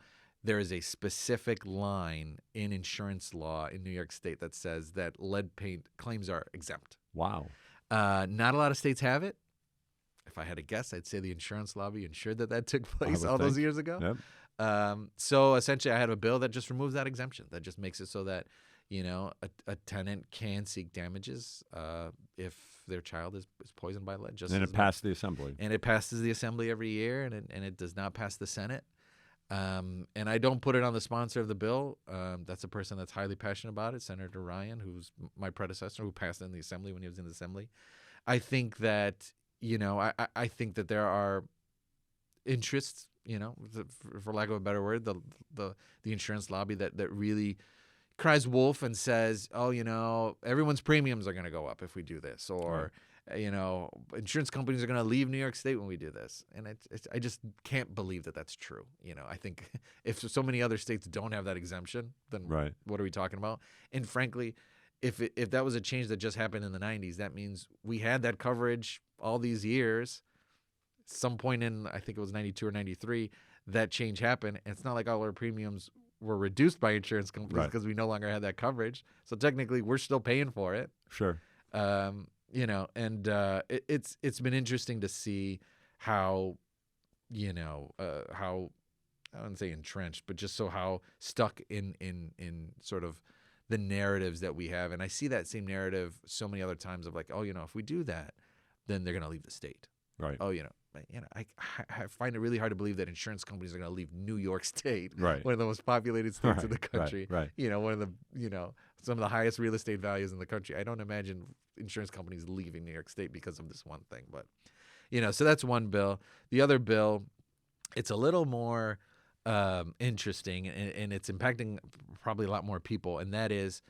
there is a specific line in insurance law in New York State that says that lead paint claims are exempt. Wow. Not a lot of states have it. If I had to guess, I'd say the insurance lobby ensured that took place all those years ago. Yep. So essentially, I had a bill that just removes that exemption. That just makes it so that a tenant can seek damages if their child is poisoned by lead. And it passed the Assembly. And it passes the Assembly every year, and it does not pass the Senate. And I don't put it on the sponsor of the bill. That's a person that's highly passionate about it, Senator Ryan, who's my predecessor, who passed it in the Assembly when he was in the Assembly. I think that, I think that there are interests, for lack of a better word, the insurance lobby that really cries wolf and says, oh, everyone's premiums are going to go up if we do this, or insurance companies are going to leave New York State when we do this. And I just can't believe that that's true. I think if so many other states don't have that exemption, then what are we talking about? And frankly, if that was a change that just happened in the 90s, that means we had that coverage all these years. Some point in, I think it was 92 or 93, that change happened. And it's not like all our premiums were reduced by insurance companies because we no longer had that coverage. So technically, we're still paying for it. Sure. It's been interesting to see how, how, I wouldn't say entrenched, but just how stuck in sort of the narratives that we have. And I see that same narrative so many other times of like, if we do that, then they're going to leave the state. Right. I find it really hard to believe that insurance companies are going to leave New York State, one of the most populated states in the country. Right. One of the, some of the highest real estate values in the country. I don't imagine insurance companies leaving New York State because of this one thing. But, so that's one bill. The other bill, it's a little more interesting, and it's impacting probably a lot more people. And that is,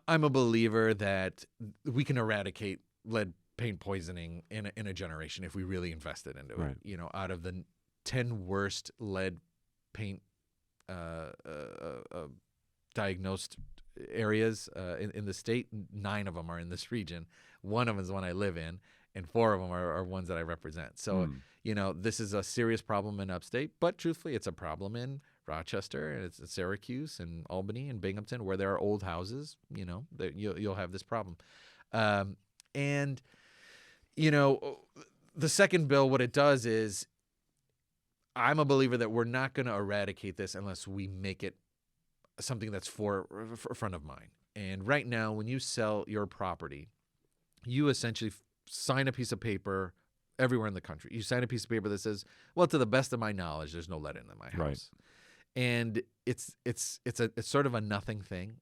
I'm a believer that we can eradicate lead paint poisoning in a generation if we really invested into it. Out of the 10 worst lead paint diagnosed areas in the state, 9 of them are in this region. One of them is the one I live in, and 4 of them are ones that I represent. So, this is a serious problem in upstate, but truthfully, it's a problem in Rochester, and it's in Syracuse and Albany and Binghamton, where there are old houses. That you'll have this problem. And the second bill, what it does is, I'm a believer that we're not going to eradicate this unless we make it something that's for front of mind. And right now, when you sell your property, you essentially sign a piece of paper everywhere in the country. You sign a piece of paper that says, well, to the best of my knowledge, there's no lead in my house. Right. And it's sort of a nothing thing.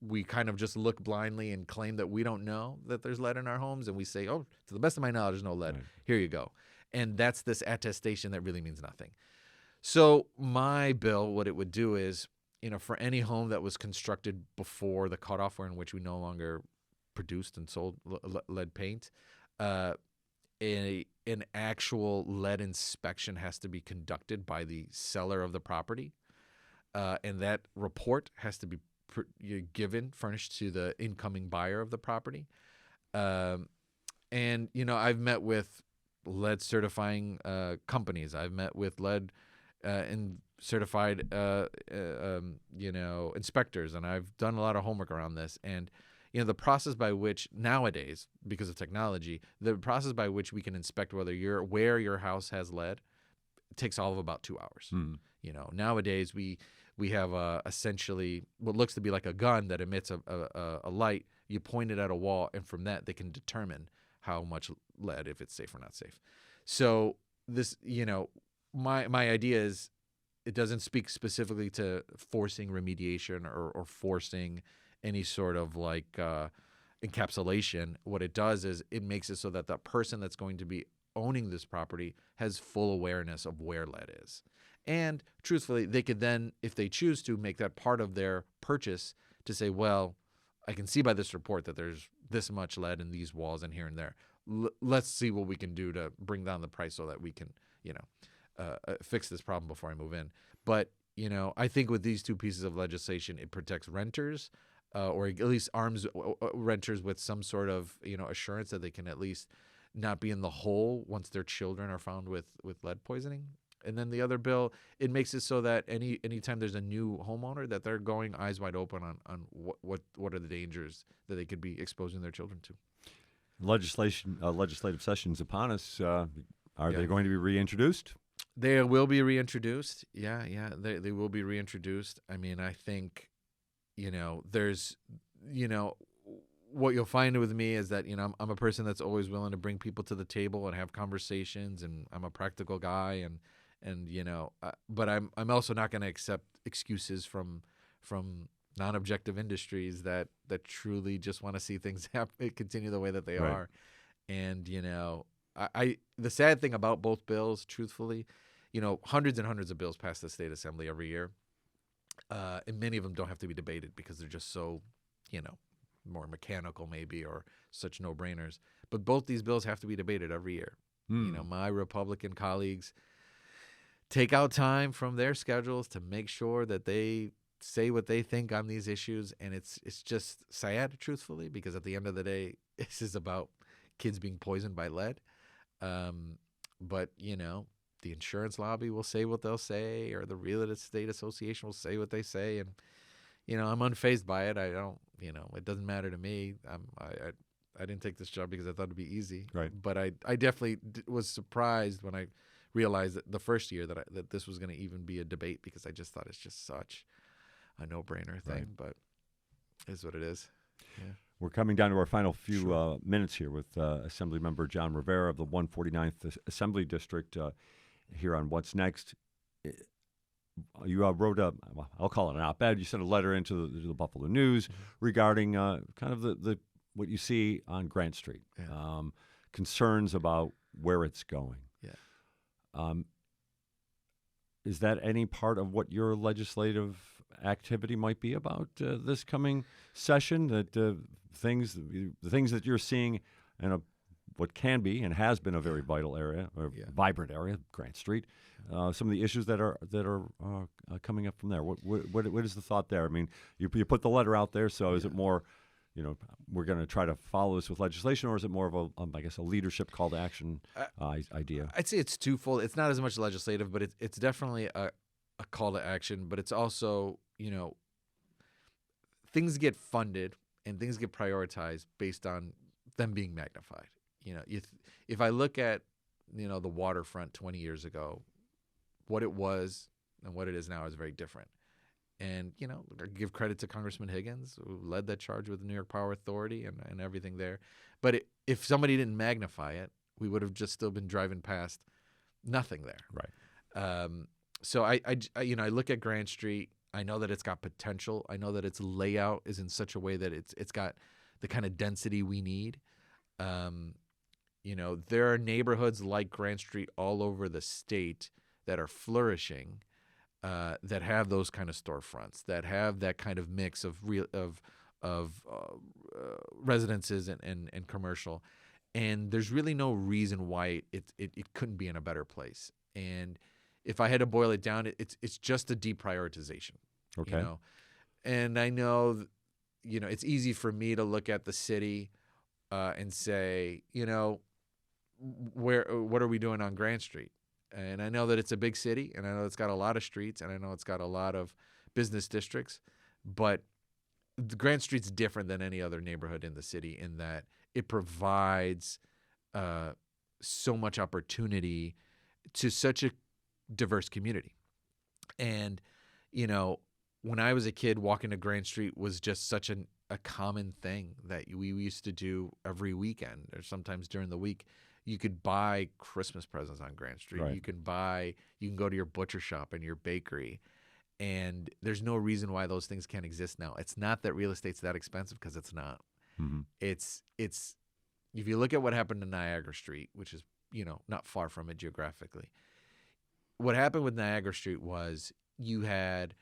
We kind of just look blindly and claim that we don't know that there's lead in our homes. And we say, oh, to the best of my knowledge, there's no lead. Right. Here you go. And that's this attestation that really means nothing. So my bill, what it would do is, for any home that was constructed before the cutoff, or in which we no longer produced and sold lead paint, an actual lead inspection has to be conducted by the seller of the property, and that report has to be furnished to the incoming buyer of the property. And I've met with lead certifying companies. I've met with lead and certified inspectors, and I've done a lot of homework around this. And the process by which nowadays, because of technology, the process by which we can inspect where your house has lead takes all of about 2 hours. Nowadays we have essentially what looks to be like a gun that emits a light. You point it at a wall, and from that they can determine how much lead, if it's safe or not safe. So this, my idea is, it doesn't speak specifically to forcing remediation or forcing any sort of encapsulation. What it does is it makes it so that the person that's going to be owning this property has full awareness of where lead is. And truthfully, they could then, if they choose to, make that part of their purchase to say, well, I can see by this report that there's this much lead in these walls and here and there. Let's see what we can do to bring down the price so that we can, fix this problem before I move in. But, I think with these two pieces of legislation, it protects renters, or at least arms renters with some sort of, assurance that they can at least not be in the hole once their children are found with lead poisoning. And then the other bill, it makes it so that anytime there's a new homeowner, that they're going eyes wide open on what are the dangers that they could be exposing their children to. Legislative sessions upon us. Are they going to be reintroduced? They will be reintroduced. Yeah, they will be reintroduced. I mean, I think, there's, what you'll find with me is that, I'm a person that's always willing to bring people to the table and have conversations, and I'm a practical guy, but I'm also not going to accept excuses from non-objective industries that truly just want to see things continue the way that they are. And, the sad thing about both bills, truthfully, hundreds and hundreds of bills pass the state assembly every year. And many of them don't have to be debated because they're just so, more mechanical maybe, or such no-brainers. But both these bills have to be debated every year. My Republican colleagues take out time from their schedules to make sure that they say what they think on these issues. And it's just sad, truthfully, because at the end of the day, this is about kids being poisoned by lead. But, the insurance lobby will say what they'll say, or the real estate association will say what they say. And, I'm unfazed by it. I don't, it doesn't matter to me. I didn't take this job because I thought it'd be easy. Right. But I definitely was surprised when I realized that the first year that this was going to even be a debate, because I just thought it's just such a no-brainer thing. Right. But it is what it is. Yeah. We're coming down to our final few minutes here with Assemblymember Jon Rivera of the 149th Assembly District here on What's Next. You wrote I'll call it an op-ed. You sent a letter into the Buffalo News regarding kind of the what you see on Grant Street, concerns about where it's going. Yeah. Is that any part of what your legislative activity might be about this coming session? That the things that you're seeing in what can be and has been a very vital area, or vibrant area, Grant Street. Some of the issues that are coming up from there. What is the thought there? I mean, you put the letter out there, so is it more, we're going to try to follow this with legislation, or is it more of a leadership call to action idea? I'd say it's twofold. It's not as much legislative, but it's definitely a call to action. But it's also, things get funded and things get prioritized based on them being magnified. If I look at, the waterfront 20 years ago, what it was and what it is now is very different. And, I give credit to Congressman Higgins, who led that charge with the New York Power Authority and everything there. But if somebody didn't magnify it, we would have just still been driving past nothing there. Right. So I look at Grant Street. I know that it's got potential. I know that its layout is in such a way that it's got the kind of density we need. There are neighborhoods like Grant Street all over the state that are flourishing, that have those kind of storefronts, that have that kind of mix of residences and commercial, and there's really no reason why it couldn't be in a better place. And if I had to boil it down, it's just a deprioritization. Okay. You know? And I know, it's easy for me to look at the city and say, what are we doing on Grand Street? And I know that it's a big city, and I know it's got a lot of streets, and I know it's got a lot of business districts, but the Grand Street's different than any other neighborhood in the city in that it provides so much opportunity to such a diverse community. And, when I was a kid, walking to Grand Street was just such a common thing that we used to do every weekend or sometimes during the week. You could buy Christmas presents on Grand Street. Right. You can go to your butcher shop and your bakery. And there's no reason why those things can't exist now. It's not that real estate's that expensive, because it's not. Mm-hmm. It's if you look at what happened to Niagara Street, which is, not far from it geographically. What happened with Niagara Street was you had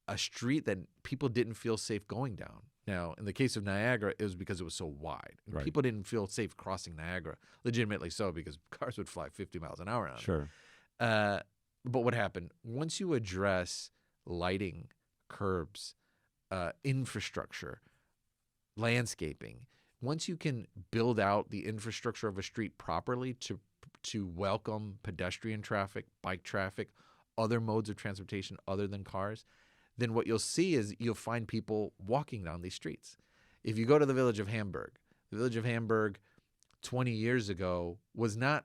a street that people didn't feel safe going down. Now, in the case of Niagara, it was because it was so wide. Right. People didn't feel safe crossing Niagara, legitimately so, because cars would fly 50 miles an hour on it. Sure. But what happened? Once you address lighting, curbs, infrastructure, landscaping, once you can build out the infrastructure of a street properly to welcome pedestrian traffic, bike traffic, other modes of transportation other than cars, then what you'll see is you'll find people walking down these streets. If you go to the village of Hamburg 20 years ago was not,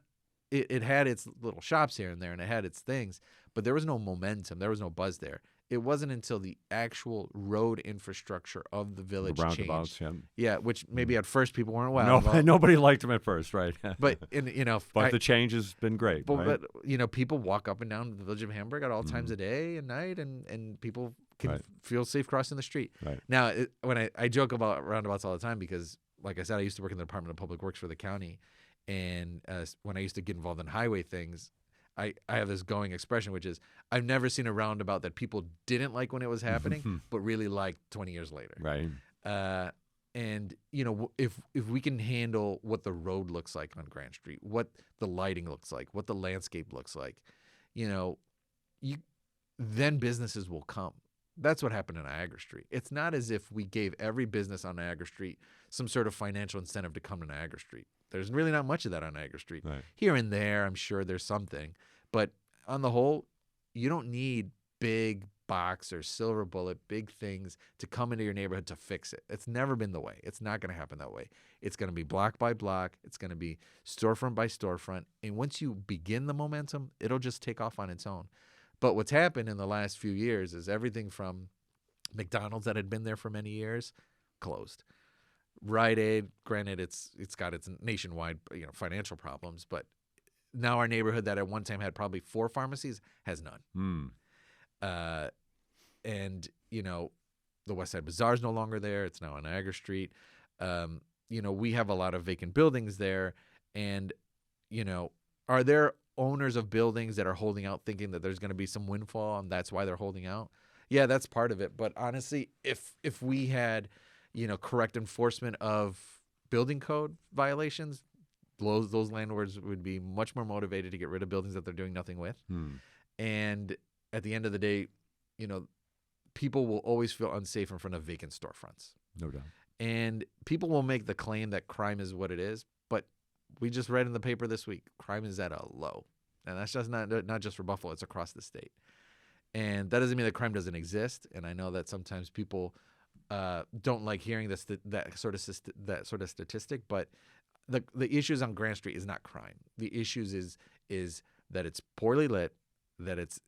it had its little shops here and there and it had its things, but there was no momentum, there was no buzz there. It wasn't until the actual road infrastructure of the village roundabouts, changed. Yeah, which maybe at first people weren't Nobody liked them at first, right? But the change has been great. But people walk up and down the village of Hamburg at all times of day and night, and people can feel safe crossing the street. Right. Now, when I joke about roundabouts all the time because, like I said, I used to work in the Department of Public Works for the county, and when I used to get involved in highway things, I have this going expression, which is I've never seen a roundabout that people didn't like when it was happening, but really liked 20 years later. Right. And if we can handle what the road looks like on Grand Street, what the lighting looks like, what the landscape looks like, then businesses will come. That's what happened in Niagara Street. It's not as if we gave every business on Niagara Street some sort of financial incentive to come to Niagara Street. There's really not much of that on Niagara Street. Right. Here and there, I'm sure there's something. But on the whole, you don't need big box or silver bullet, big things to come into your neighborhood to fix it. It's never been the way. It's not going to happen that way. It's going to be block by block. It's going to be storefront by storefront. And once you begin the momentum, it'll just take off on its own. But what's happened in the last few years is everything from McDonald's that had been there for many years closed. Rite Aid, granted, it's got its nationwide financial problems, but now our neighborhood that at one time had probably 4 pharmacies has none. And the West Side Bazaar is no longer there. It's now on Niagara Street. We have a lot of vacant buildings there, and are there owners of buildings that are holding out thinking that there's going to be some windfall and that's why they're holding out? Yeah, that's part of it. But honestly, if we had, correct enforcement of building code violations, those landlords would be much more motivated to get rid of buildings that they're doing nothing with. And at the end of the day, people will always feel unsafe in front of vacant storefronts. No doubt. And people will make the claim that crime is what it is, but we just read in the paper this week, crime is at a low. And that's just not just for Buffalo, it's across the state. And that doesn't mean that crime doesn't exist. And I know that sometimes people don't like hearing that sort of statistic, but the issues on Grand Street is not crime. The issues is that it's poorly lit, that it's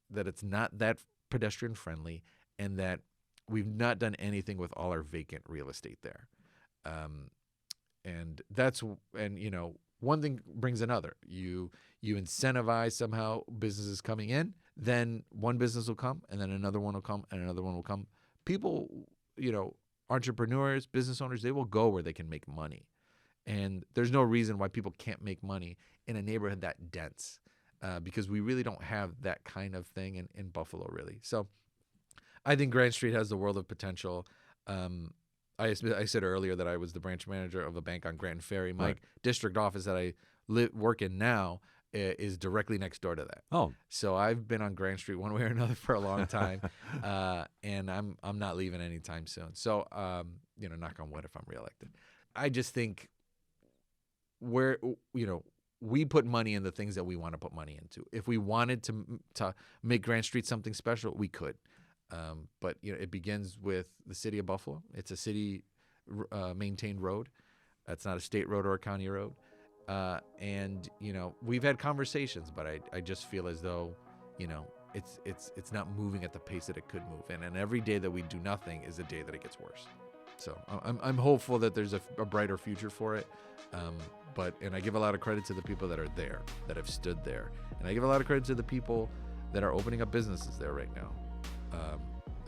not that pedestrian friendly, and that we've not done anything with all our vacant real estate there. And one thing brings another. You incentivize somehow businesses coming in, then one business will come, and then another one will come, and another one will come. People, entrepreneurs, business owners, they will go where they can make money. And there's no reason why people can't make money in a neighborhood that dense, because we really don't have that kind of thing in Buffalo, really. So I think Grand Street has the world of potential. I said earlier that I was the branch manager of a bank on Grant and Ferry. My Right. district office that I work in now is directly next door to that. Oh, So I've been on Grand Street one way or another for a long time, and I'm not leaving anytime soon. So knock on wood if I'm reelected. I just think we put money in the things that we want to put money into. If we wanted to make Grand Street something special, we could. But it begins with the city of Buffalo. It's a city maintained road. That's not a state road or a county road. And we've had conversations, but I just feel as though it's not moving at the pace that it could move. And every day that we do nothing is a day that it gets worse. So I'm hopeful that there's a brighter future for it. And I give a lot of credit to the people that are there, that have stood there. And I give a lot of credit to the people that are opening up businesses there right now,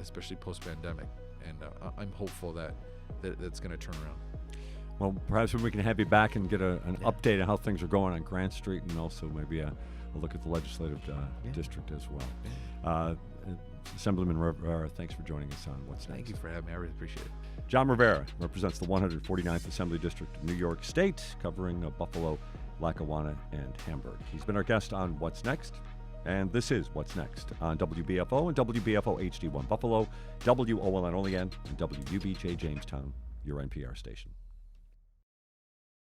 especially post-pandemic. And I'm hopeful that it's going to turn around. well, perhaps we can have you back and get an update on how things are going on Grant Street, and also maybe a look at the legislative district as well. Assemblyman Rivera, thanks for joining us on What's Next. Thank you for having me. I really appreciate it. Jon Rivera represents the 149th Assembly District of New York State, covering Buffalo, Lackawanna, and Hamburg. He's been our guest on What's Next, and this is What's Next on WBFO and WBFO HD1 Buffalo, WOLN Olean, and WUBJ Jamestown, your NPR station.